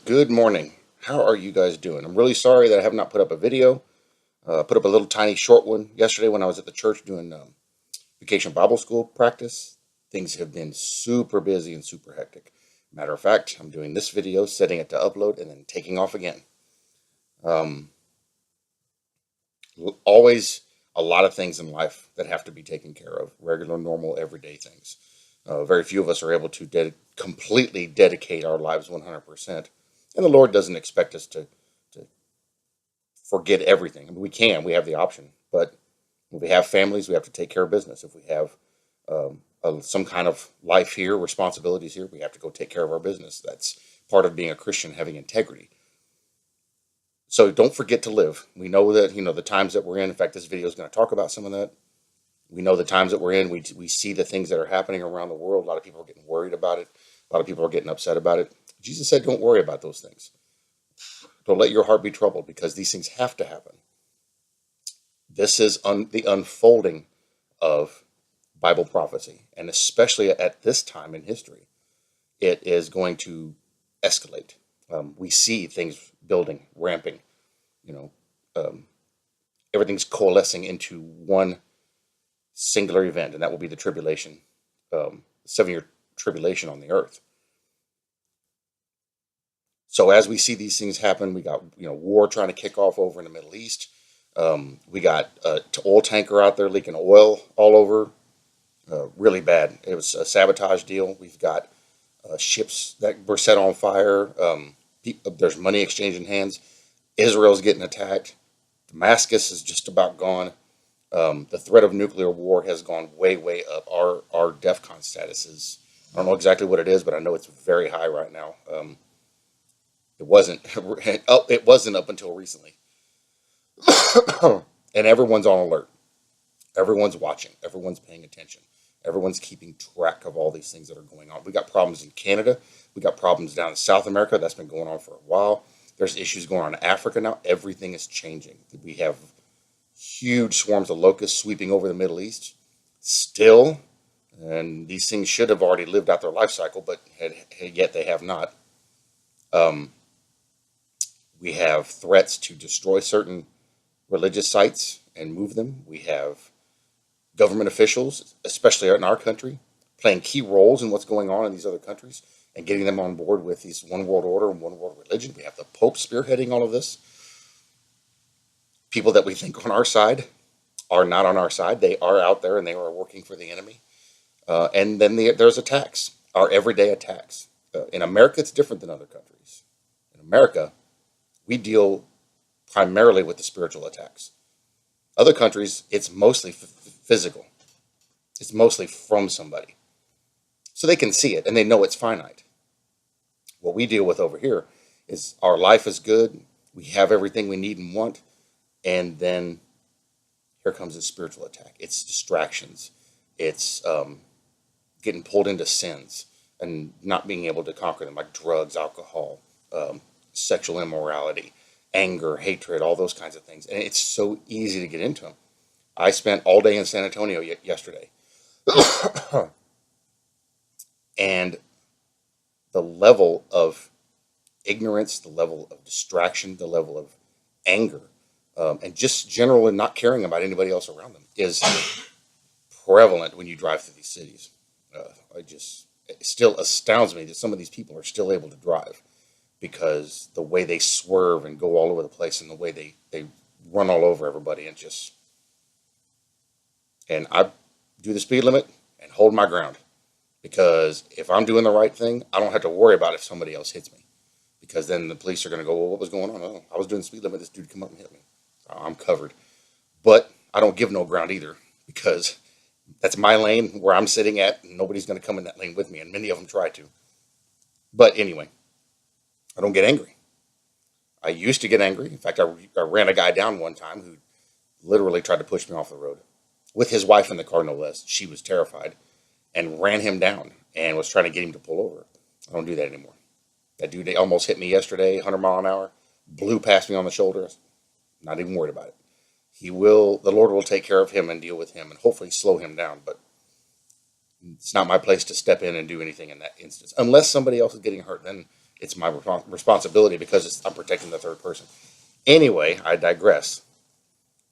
Good morning. How are you guys doing? I'm really sorry that I have not put up a video. Put up a little tiny short one yesterday when I was at the church doing vacation Bible school practice. Things have been super busy and super hectic. Matter of fact, I'm doing this video, setting it to upload, and then taking off again. Um, Always a lot of things in life that have to be taken care of, regular, normal, everyday things. Very few of us are able to completely dedicate our lives 100%. And the Lord doesn't expect us to forget everything. I mean, we have the option, but when we have families, we have to take care of business. If we have some kind of life here, responsibilities here, we have to go take care of our business. That's part of being a Christian, having integrity. So don't forget to live. We know that, the times that we're in. In fact, this video is going to talk about some of that. We know the times that we're in. We see the things that are happening around the world. A lot of people are getting worried about it. A lot of people are getting upset about it. Jesus said, don't worry about those things. Don't let your heart be troubled, because these things have to happen. This is the unfolding of Bible prophecy. And especially at this time in history, it is going to escalate. We see things building, ramping, you know, um, everything's coalescing into one singular event, and that will be the tribulation, 7-year tribulation on the earth. So as we see these things happen, we got war trying to kick off over in the Middle East. We got an oil tanker out there leaking oil all over, really bad. It was a sabotage deal. We've got ships that were set on fire. There's money exchanging hands. Israel's getting attacked. Damascus is just about gone. The threat of nuclear war has gone way, way up. Our DEFCON status is, I don't know exactly what it is, but I know it's very high right now. It wasn't it wasn't up until recently. And everyone's on alert. Everyone's watching. Everyone's paying attention. Everyone's keeping track of all these things that are going on. We got problems in Canada. We got problems down in South America. That's been going on for a while. There's issues going on in Africa now. Everything is changing. We have huge swarms of locusts sweeping over the Middle East still. And these things should have already lived out their life cycle, but yet they have not. We have threats to destroy certain religious sites and move them. We have government officials, especially in our country, playing key roles in what's going on in these other countries and getting them on board with these one world order and one world religion. We have the Pope spearheading all of this. People that we think on our side are not on our side. They are out there and they are working for the enemy. And then there's attacks, our everyday attacks. In America, it's different than other countries. In America, we deal primarily with the spiritual attacks. Other countries, it's mostly physical. It's mostly from somebody. So they can see it and they know it's finite. What we deal with over here is our life is good. We have everything we need and want. And then here comes a spiritual attack. It's distractions. It's getting pulled into sins and not being able to conquer them, like drugs, alcohol, sexual immorality, anger, hatred, all those kinds of things. And it's so easy to get into them. I spent all day in San Antonio yesterday. And the level of ignorance, the level of distraction, the level of anger, and just generally not caring about anybody else around them is prevalent when you drive through these cities. It still astounds me that some of these people are still able to drive, because the way they swerve and go all over the place and the way they run all over everybody and I do the speed limit and hold my ground, because if I'm doing the right thing, I don't have to worry about if somebody else hits me, because then the police are going to go, well, what was going on? Oh, I was doing the speed limit. This dude come up and hit me. I'm covered. But I don't give no ground either, because that's my lane where I'm sitting at, and nobody's going to come in that lane with me, and many of them try to. But anyway, I don't get angry. I used to get angry. In fact, I ran a guy down one time who literally tried to push me off the road with his wife in the car, no less. She was terrified and ran him down and was trying to get him to pull over. I don't do that anymore. That dude almost hit me yesterday, 100 mile an hour, blew past me on the shoulder. Not even worried about it. The Lord will take care of him and deal with him and hopefully slow him down. But it's not my place to step in and do anything in that instance. Unless somebody else is getting hurt, then It's my responsibility because I'm protecting the third person. Anyway, I digress.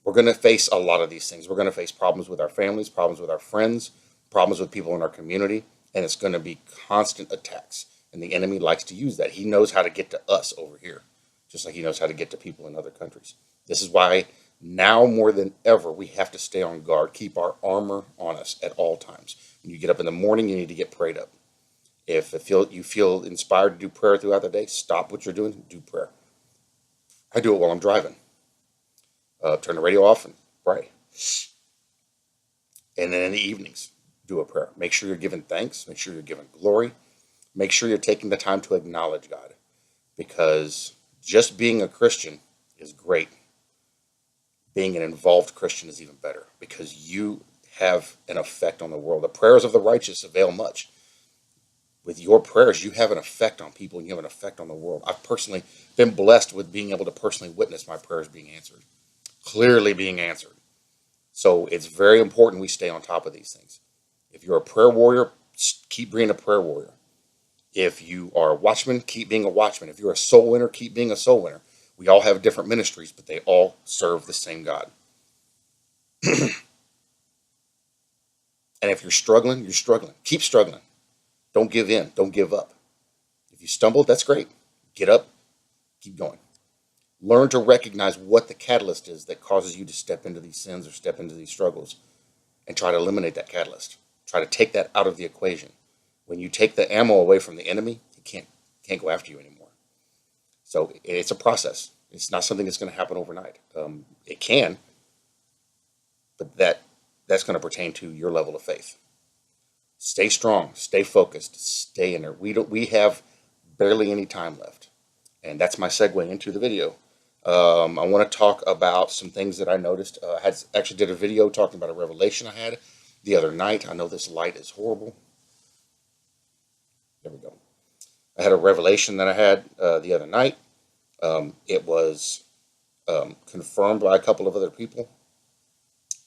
We're going to face a lot of these things. We're going to face problems with our families, problems with our friends, problems with people in our community, and it's going to be constant attacks. And the enemy likes to use that. He knows how to get to us over here, just like he knows how to get to people in other countries. This is why now more than ever, we have to stay on guard, keep our armor on us at all times. When you get up in the morning, you need to get prayed up. If you feel inspired to do prayer throughout the day, stop what you're doing and do prayer. I do it while I'm driving. Turn the radio off and pray. And then in the evenings, do a prayer. Make sure you're giving thanks. Make sure you're giving glory. Make sure you're taking the time to acknowledge God. Because just being a Christian is great. Being an involved Christian is even better. Because you have an effect on the world. The prayers of the righteous avail much. With your prayers, you have an effect on people and you have an effect on the world. I've personally been blessed with being able to personally witness my prayers being answered. Clearly being answered. So it's very important we stay on top of these things. If you're a prayer warrior, keep being a prayer warrior. If you are a watchman, keep being a watchman. If you're a soul winner, keep being a soul winner. We all have different ministries, but they all serve the same God. And if you're struggling, you're struggling. Keep struggling. Don't give in. Don't give up. If you stumble, that's great. Get up. Keep going. Learn to recognize what the catalyst is that causes you to step into these sins or step into these struggles and try to eliminate that catalyst. Try to take that out of the equation. When you take the ammo away from the enemy, he can't go after you anymore. So it's a process. It's not something that's going to happen overnight. It can, but that's going to pertain to your level of faith. Stay strong, stay focused, stay in there. We have barely any time left. And that's my segue into the video. I want to talk about some things that I noticed. I actually did a video talking about a revelation I had the other night. I know this light is horrible. There we go. I had a revelation that I had the other night. It was confirmed by a couple of other people.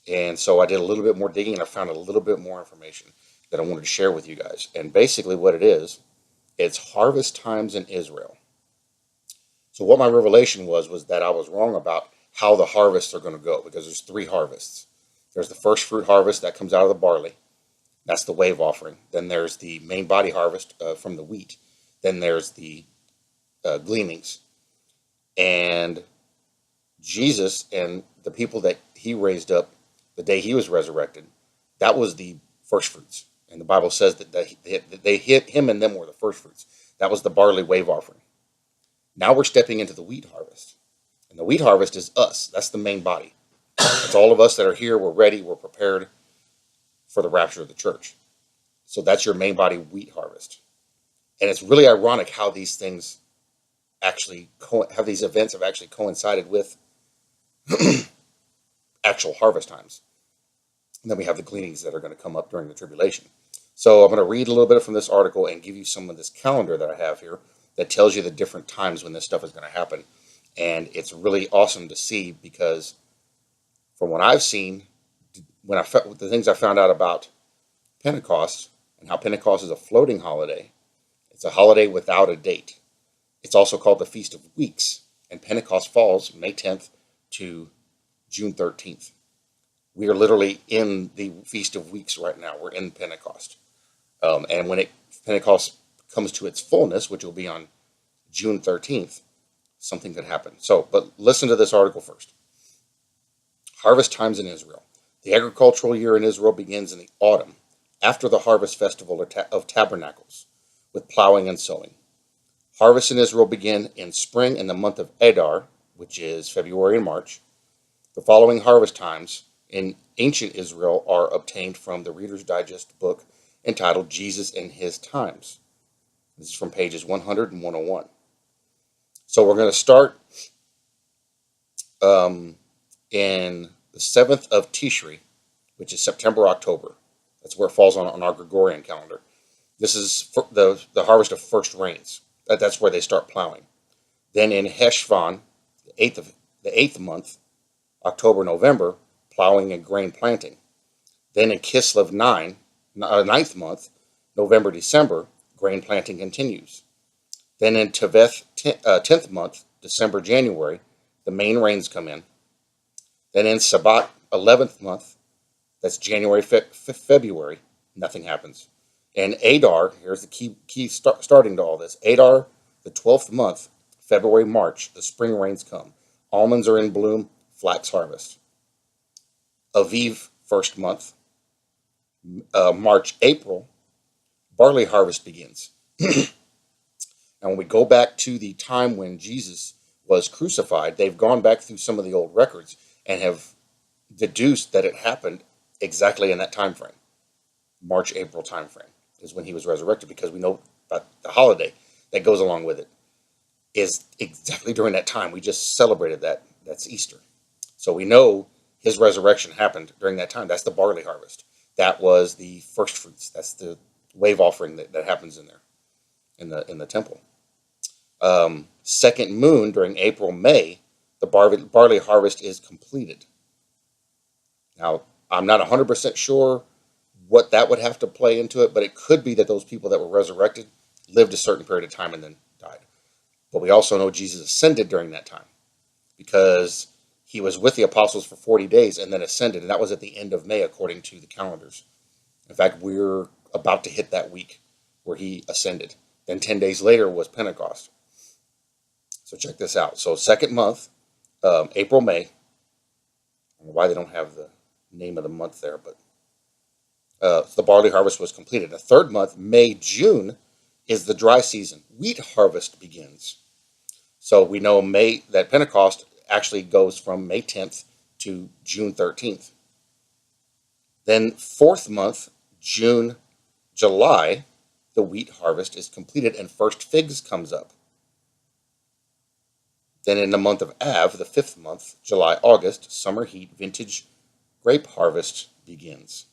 And so I did a little bit more digging and I found a little bit more information that I wanted to share with you guys. And basically what it is, it's harvest times in Israel. So what my revelation was that I was wrong about how the harvests are going to go, because there's 3 harvests. There's the first fruit harvest that comes out of the barley. That's the wave offering. Then there's the main body harvest from the wheat. Then there's the gleanings. And Jesus and the people that he raised up the day he was resurrected, that was the first fruits. And the Bible says that they hit him and them were the first fruits. That was the barley wave offering. Now we're stepping into the wheat harvest. And the wheat harvest is us. That's the main body. It's all of us that are here. We're ready. We're prepared for the rapture of the church. So that's your main body wheat harvest. And it's really ironic how these things actually, how these events have actually coincided with actual harvest times. And then we have the gleanings that are going to come up during the tribulation. So I'm going to read a little bit from this article and give you some of this calendar that I have here that tells you the different times when this stuff is going to happen. And it's really awesome to see, because from what I've seen, the things I found out about Pentecost and how Pentecost is a floating holiday, it's a holiday without a date. It's also called the Feast of Weeks, and Pentecost falls May 10th to June 13th. We are literally in the Feast of Weeks right now. We're in Pentecost. And when Pentecost comes to its fullness, which will be on June 13th, something could happen. But listen to this article first. Harvest times in Israel. The agricultural year in Israel begins in the autumn, after the harvest festival of tabernacles, with plowing and sowing. Harvests in Israel begin in spring in the month of Adar, which is February and March. The following harvest times in ancient Israel are obtained from the Reader's Digest book entitled Jesus in His Times. This is from pages 100 and 101. So we're going to start in the 7th of Tishri, which is September, October. That's where it falls on our Gregorian calendar. This is the harvest of first rains. That's where they start plowing. Then in Heshvan, the 8th month, October, November, plowing and grain planting. Then in Kislev 9th month, November, December, grain planting continues. Then in Teveth, 10th month, December, January, the main rains come in. Then in Sabbat, 11th month, that's January, February, nothing happens. And Adar, here's the key starting to all this. Adar, the 12th month, February, March, the spring rains come. Almonds are in bloom, flax harvest. Aviv, first month, March, April, barley harvest begins. Now, when we go back to the time when Jesus was crucified, they've gone back through some of the old records and have deduced that it happened exactly in that time frame. March, April time frame is when he was resurrected, because we know about the holiday that goes along with it is exactly during that time. We just celebrated that. That's Easter. So we know his resurrection happened during that time. That's the barley harvest. That was the first fruits. That's the wave offering that happens in there in the temple. Second moon during April, May, the barley harvest is completed. Now, I'm not 100% sure what that would have to play into it, but it could be that those people that were resurrected lived a certain period of time and then died. But we also know Jesus ascended during that time, because he was with the apostles for 40 days and then ascended, and that was at the end of May according to the calendars. In fact, we're about to hit that week where he ascended. Then 10 days later was Pentecost. So check this out. So second month, April, May. I don't know why they don't have the name of the month there, but the barley harvest was completed. The third month, May, June, is the dry season. Wheat harvest begins. So we know that Pentecost actually goes from May 10th to June 13th. Then fourth month, June, July, the wheat harvest is completed and first figs comes up. Then in the month of Av, the fifth month, July, August, summer heat, vintage grape harvest begins.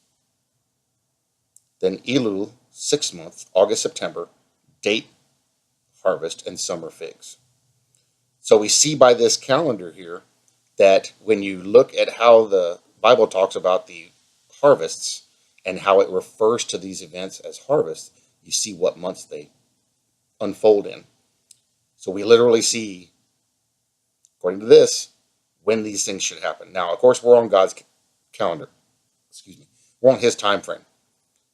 Then Elul, sixth month, August, September, date harvest and summer figs. So we see by this calendar here that when you look at how the Bible talks about the harvests and how it refers to these events as harvest, you see what months they unfold in. So we literally see, according to this, when these things should happen. Now, of course, we're on God's calendar. We're on his time frame.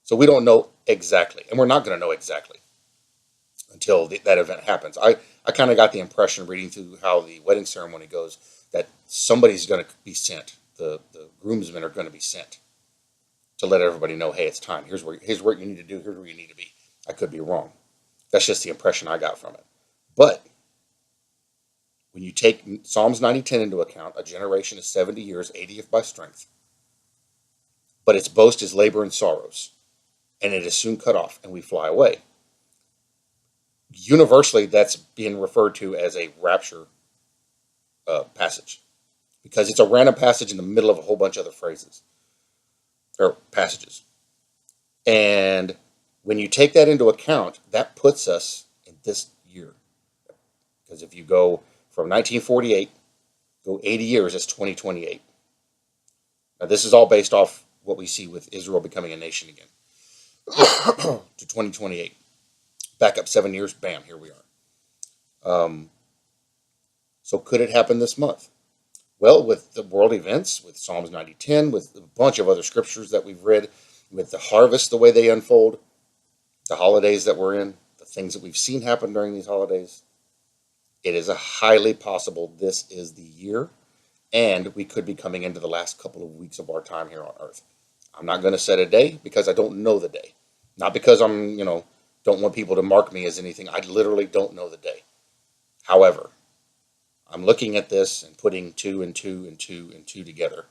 So we don't know exactly, and we're not going to know exactly until that event happens. I kind of got the impression, reading through how the wedding ceremony goes, that somebody's going to be sent. The groomsmen are going to be sent to let everybody know, hey, it's time. Here's what you need to do. Here's where you need to be. I could be wrong. That's just the impression I got from it. But when you take Psalms 90:10 into account, a generation is 70 years, 80th by strength. But its boast is labor and sorrows, and it is soon cut off, and we fly away. Universally, that's being referred to as a rapture passage, because it's a random passage in the middle of a whole bunch of other phrases or passages. And when you take that into account, that puts us in this year. Because if you go from 1948, go 80 years, it's 2028. Now, this is all based off what we see with Israel becoming a nation again to 2028. Back up 7 years, bam, here we are. So could it happen this month? Well, with the world events, with Psalms 90:10, with a bunch of other scriptures that we've read, with the harvest, the way they unfold, the holidays that we're in, the things that we've seen happen during these holidays, it is a highly possible this is the year, and we could be coming into the last couple of weeks of our time here on earth. I'm not going to set a day because I don't know the day. Not because I'm, don't want people to mark me as anything. I literally don't know the day. However, I'm looking at this and putting 2 and 2 and 2 and 2 together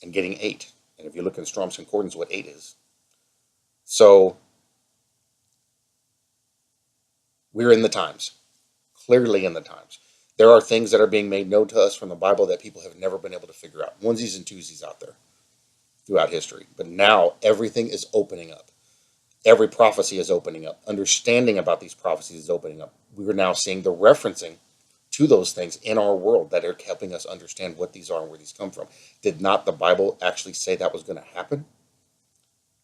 and getting 8. And if you look in Strong's Concordance, what 8 is. So we're in the times, clearly in the times. There are things that are being made known to us from the Bible that people have never been able to figure out. Onesies and twosies out there throughout history. But now everything is opening up. Every prophecy is opening up. Understanding about these prophecies is opening up. We are now seeing the referencing to those things in our world that are helping us understand what these are and where these come from. Did not the Bible actually say that was going to happen?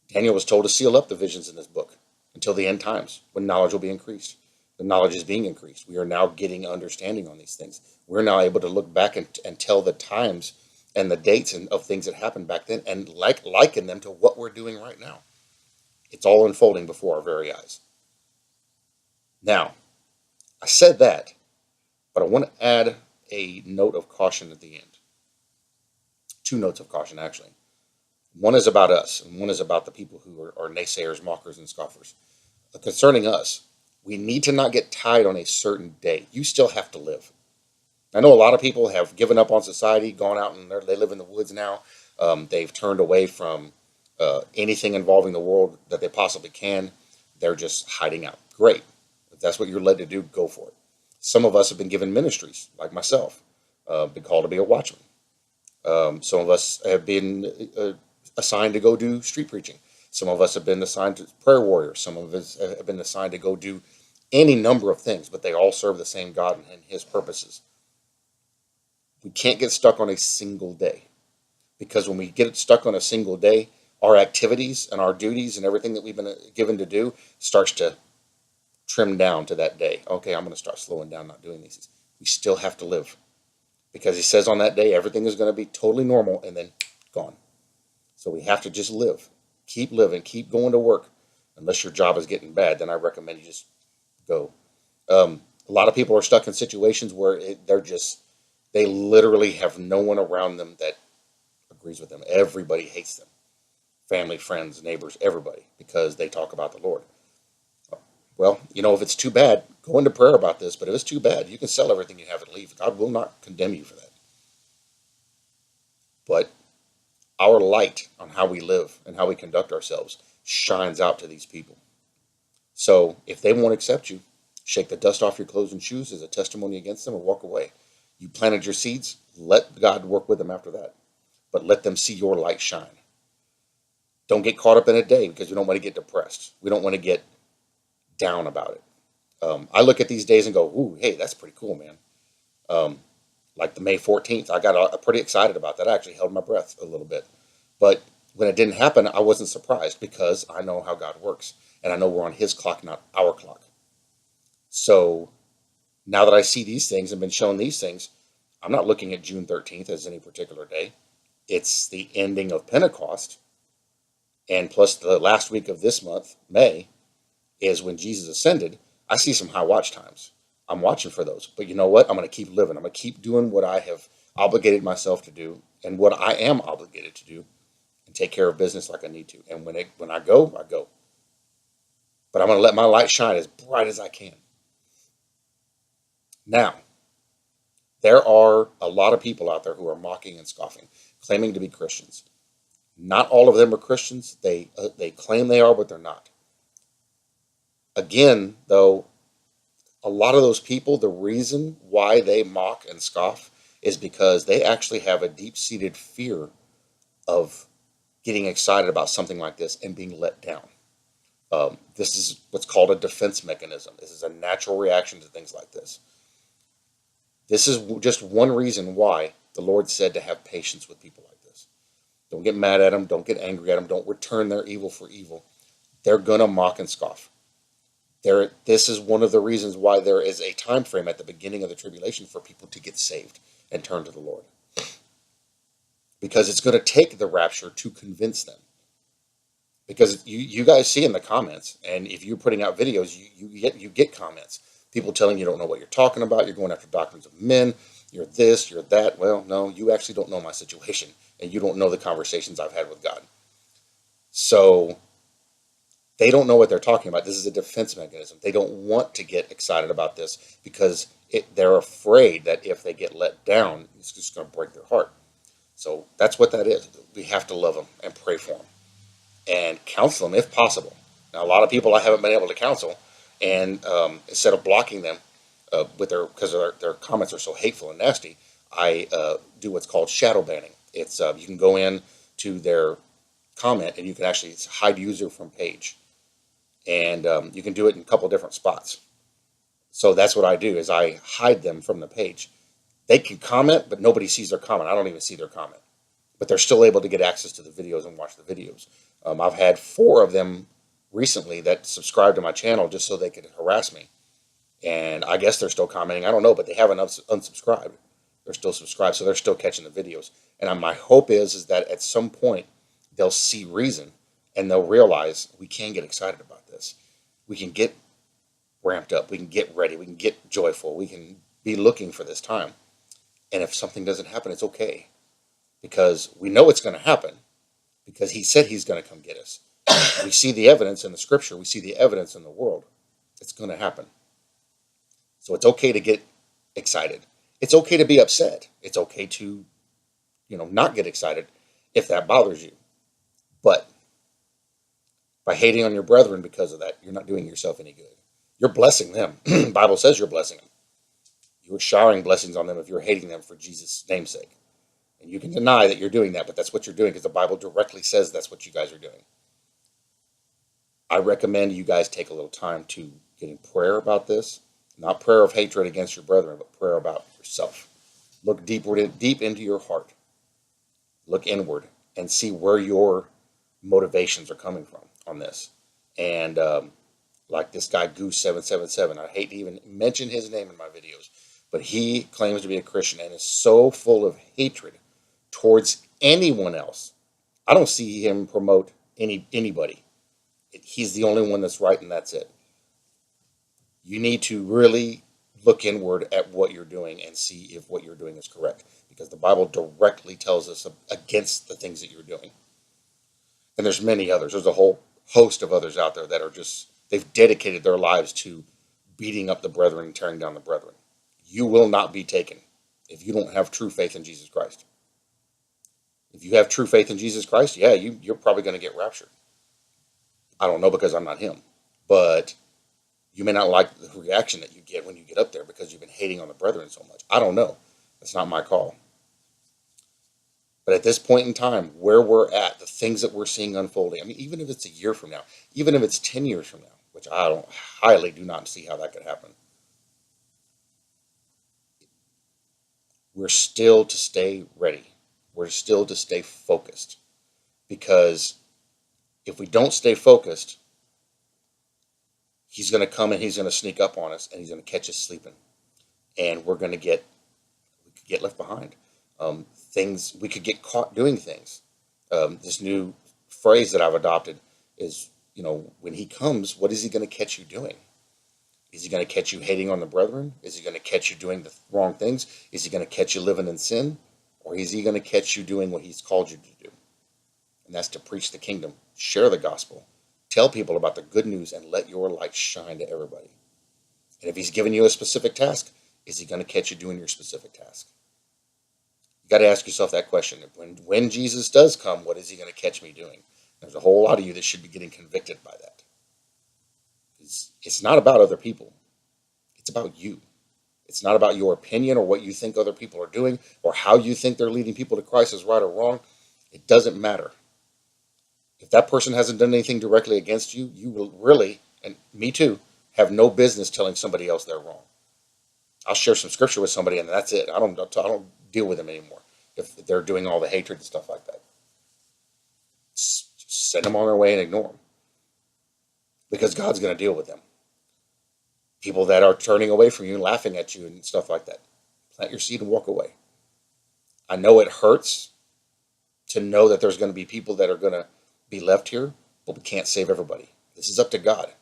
Daniel was told to seal up the visions in this book. until the end times when knowledge will be increased. The knowledge is being increased. We are now getting understanding on these things. We're now able to look back and tell the times and the dates of things that happened back then and liken them to what we're doing right now. It's all unfolding before our very eyes. Now, I said that, but I want to add a note of caution at the end. Two notes of caution, actually. One is about us, and one is about the people who are naysayers, mockers, and scoffers. Concerning us, we need to not get tied on a certain day. You still have to live. I know a lot of people have given up on society, gone out and they live in the woods now. They've turned away from anything involving the world that they possibly can. They're just hiding out. Great. If that's what you're led to do, go for it. Some of us have been given ministries, like myself, been called to be a watchman. Some of us have been assigned to go do street preaching. Some of us have been assigned to prayer warriors. Some of us have been assigned to go do any number of things, but they all serve the same God and His purposes. We can't get stuck on a single day, because when we get stuck on a single day, our activities and our duties and everything that we've been given to do starts to trim down to that day. Okay, I'm going to start slowing down, not doing these. We still have to live, because He says on that day everything is going to be totally normal and then gone. So we have to just live. Keep living. Keep going to work. Unless your job is getting bad, then I recommend you just go. A lot of people are stuck in situations where they literally have no one around them that agrees with them. Everybody hates them. Family, friends, neighbors, everybody, because they talk about the Lord. Well, if it's too bad, go into prayer about this. But if it's too bad, you can sell everything you have and leave. God will not condemn you for that. But our light on how we live and how we conduct ourselves shines out to these people. So if they won't accept you, shake the dust off your clothes and shoes as a testimony against them and walk away. You planted your seeds, let God work with them after that. But let them see your light shine. Don't get caught up in a day, because we don't want to get depressed. We don't want to get down about it. I look at these days and go, ooh, hey, that's pretty cool, man. Like the May 14th, I got pretty excited about that. I actually held my breath a little bit. But when it didn't happen, I wasn't surprised, because I know how God works. And I know we're on His clock, not our clock. So now that I see these things and been shown these things, I'm not looking at June 13th as any particular day. It's the ending of Pentecost. And plus the last week of this month, May, is when Jesus ascended. I see some high watch times. I'm watching for those. But you know what? I'm going to keep living. I'm going to keep doing what I have obligated myself to do and what I am obligated to do, and take care of business like I need to. And when I go, I go. But I'm going to let my light shine as bright as I can. Now, there are a lot of people out there who are mocking and scoffing, claiming to be Christians. Not all of them are Christians. They claim they are, but they're not. Again, though, a lot of those people, the reason why they mock and scoff is because they actually have a deep-seated fear of getting excited about something like this and being let down. This is what's called a defense mechanism. This is a natural reaction to things like this. This is just one reason why the Lord said to have patience with people like this. Don't get mad at them. Don't get angry at them. Don't return their evil for evil. They're going to mock and scoff. This is one of the reasons why there is a time frame at the beginning of the tribulation for people to get saved and turn to the Lord. Because it's going to take the rapture to convince them. Because you guys see in the comments, and if you're putting out videos, you get comments. People telling you don't know what you're talking about. You're going after doctrines of men. You're this, you're that. Well, no, you actually don't know my situation. And you don't know the conversations I've had with God. So they don't know what they're talking about. This is a defense mechanism. They don't want to get excited about this because they're afraid that if they get let down, it's just going to break their heart. So that's what that is. We have to love them and pray for them and counsel them if possible. Now, a lot of people I haven't been able to counsel, and instead of blocking them because their comments are so hateful and nasty, I do what's called shadow banning. It's you can go in to their comment and you can actually hide user from page. And you can do it in a couple different spots. So that's what I do, is I hide them from the page. They can comment, but nobody sees their comment. I don't even see their comment. But they're still able to get access to the videos and watch the videos. I've had 4 of them recently that subscribed to my channel just so they could harass me. And I guess they're still commenting. I don't know, but they haven't unsubscribed. They're still subscribed, so they're still catching the videos. And my hope is that at some point they'll see reason and they'll realize we can get excited about this. We can get ramped up. We can get ready. We can get joyful. We can be looking for this time. And if something doesn't happen, it's okay, because we know it's going to happen, because he said he's going to come get us. We see the evidence in the scripture. We see the evidence in the world. It's going to happen. So it's okay to get excited. It's okay to be upset. It's okay to, not get excited if that bothers you. But by hating on your brethren because of that, you're not doing yourself any good. You're blessing them. The Bible says you're blessing them. You're showering blessings on them if you're hating them for Jesus' namesake. And you can deny that you're doing that, but that's what you're doing, because the Bible directly says that's what you guys are doing. I recommend you guys take a little time to get in prayer about this. Not prayer of hatred against your brethren, but prayer about yourself. Look deep into your heart. Look inward and see where your motivations are coming from on this. And like this guy Goose777, I hate to even mention his name in my videos, but he claims to be a Christian and is so full of hatred towards anyone else. I don't see him promote anybody. He's the only one that's right, and that's it. You need to really look inward at what you're doing and see if what you're doing is correct, because the Bible directly tells us against the things that you're doing. And there's many others. There's a whole host of others out there that are they've dedicated their lives to beating up the brethren and tearing down the brethren. You will not be taken if you don't have true faith in Jesus Christ. If you have true faith in Jesus Christ, yeah, you're probably going to get raptured. I don't know, because I'm not him. But you may not like the reaction that you get when you get up there because you've been hating on the brethren so much. I don't know. That's not my call. But at this point in time, where we're at, the things that we're seeing unfolding, I mean, even if it's a year from now, even if it's 10 years from now, which I highly do not see how that could happen, we're still to stay ready. We're still to stay focused. Because if we don't stay focused, he's going to come and he's going to sneak up on us and he's going to catch us sleeping. And we could get left behind. We could get caught doing things. This new phrase that I've adopted is, when he comes, what is he going to catch you doing? Is he going to catch you hating on the brethren? Is he going to catch you doing the wrong things? Is he going to catch you living in sin? Or is he going to catch you doing what he's called you to do? And that's to preach the kingdom, share the gospel, tell people about the good news, and let your light shine to everybody. And if he's given you a specific task, is he going to catch you doing your specific task? You got to ask yourself that question. When Jesus does come, what is he going to catch me doing? There's a whole lot of you that should be getting convicted by that. It's not about other people. It's about you. It's not about your opinion or what you think other people are doing or how you think they're leading people to Christ is right or wrong. It doesn't matter. If that person hasn't done anything directly against you, you will really, and me too, have no business telling somebody else they're wrong. I'll share some scripture with somebody and that's it. I don't deal with them anymore if they're doing all the hatred and stuff like that. Just send them on their way and ignore them, because God's going to deal with them. People that are turning away from you and laughing at you and stuff like that, plant your seed and walk away. I know it hurts to know that there's going to be people that are going to be left here, but we can't save everybody. This is up to God.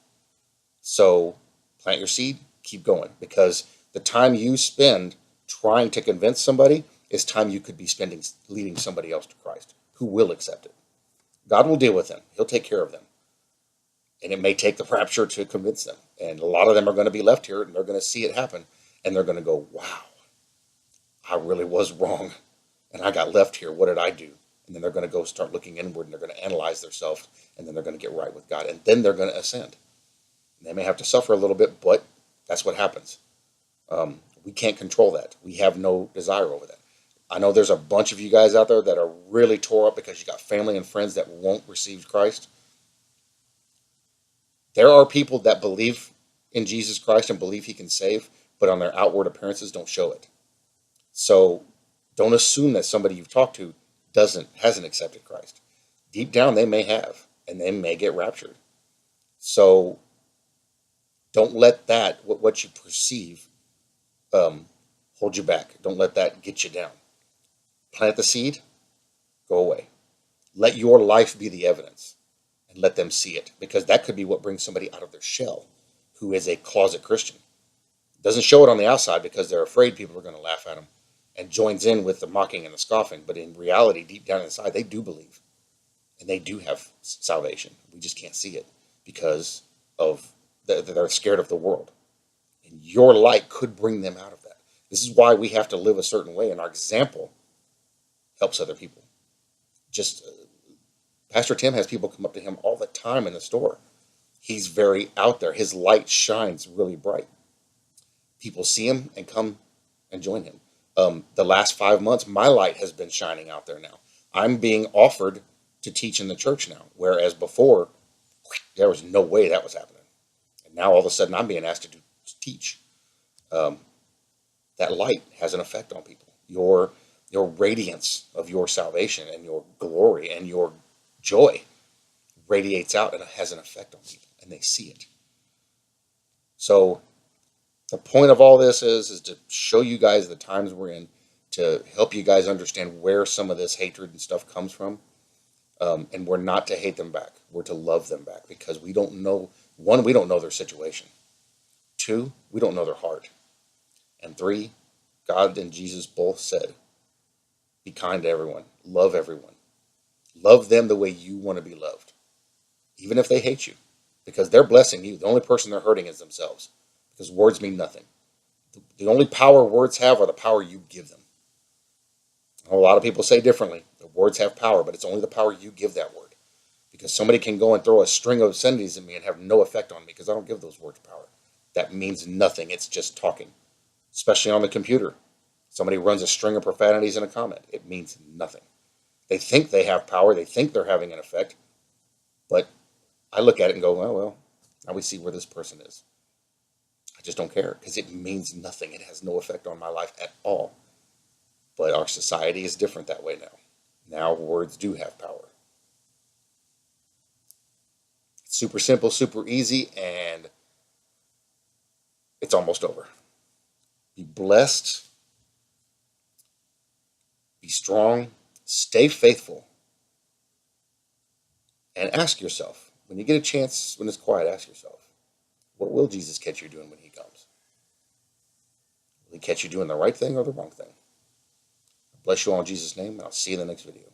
So plant your seed, keep going, because the time you spend trying to convince somebody is time you could be spending leading somebody else to Christ who will accept it. God will deal with them. He'll take care of them. And it may take the rapture to convince them. And a lot of them are going to be left here and they're going to see it happen. And they're going to go, wow, I really was wrong. And I got left here. What did I do? And then they're going to go start looking inward and they're going to analyze themselves. And then they're going to get right with God. And then they're going to ascend. And they may have to suffer a little bit, but that's what happens. We can't control that. We have no desire over that. I know there's a bunch of you guys out there that are really tore up because you got family and friends that won't receive Christ. There are people that believe in Jesus Christ and believe he can save, but on their outward appearances don't show it. So don't assume that somebody you've talked to hasn't accepted Christ. Deep down they may have, and they may get raptured. So don't let that, what you perceive, um, hold you back. Don't let that get you down. Plant the seed, go away. Let your life be the evidence and let them see it, because that could be what brings somebody out of their shell who is a closet Christian. Doesn't show it on the outside because they're afraid people are going to laugh at them and joins in with the mocking and the scoffing. But in reality, deep down inside, they do believe and they do have salvation. We just can't see it because of they're scared of the world. And your light could bring them out of that. This is why we have to live a certain way, and our example helps other people. Just Pastor Tim has people come up to him all the time in the store. He's very out there. His light shines really bright. People see him and come and join him. The last 5 months, my light has been shining out there now. I'm being offered to teach in the church now, whereas before, there was no way that was happening. And now all of a sudden, I'm being asked to teach. Um, that light has an effect on people. Your radiance of your salvation and your glory and your joy radiates out and it has an effect on people, and they see it. So the point of all this is to show you guys the times we're in, to help you guys understand where some of this hatred and stuff comes from. And we're not to hate them back. We're to love them back, because we don't know, one, we don't know their situation. Two, we don't know their heart. And three, God and Jesus both said, be kind to everyone. Love everyone. Love them the way you want to be loved, even if they hate you, because they're blessing you. The only person they're hurting is themselves, because words mean nothing. The only power words have are the power you give them. A lot of people say differently. The words have power, but it's only the power you give that word. Because somebody can go and throw a string of obscenities at me and have no effect on me because I don't give those words power. That means nothing. It's just talking, especially on the computer. Somebody runs a string of profanities in a comment. It means nothing. They think they have power. They think they're having an effect. But I look at it and go, well, now we see where this person is. I just don't care because it means nothing. It has no effect on my life at all. But our society is different that way now. Now words do have power. It's super simple, super easy, and it's almost over. Be blessed. Be strong. Stay faithful. And ask yourself, when you get a chance, when it's quiet, ask yourself, what will Jesus catch you doing when he comes? Will he catch you doing the right thing or the wrong thing? Bless you all in Jesus' name, and I'll see you in the next video.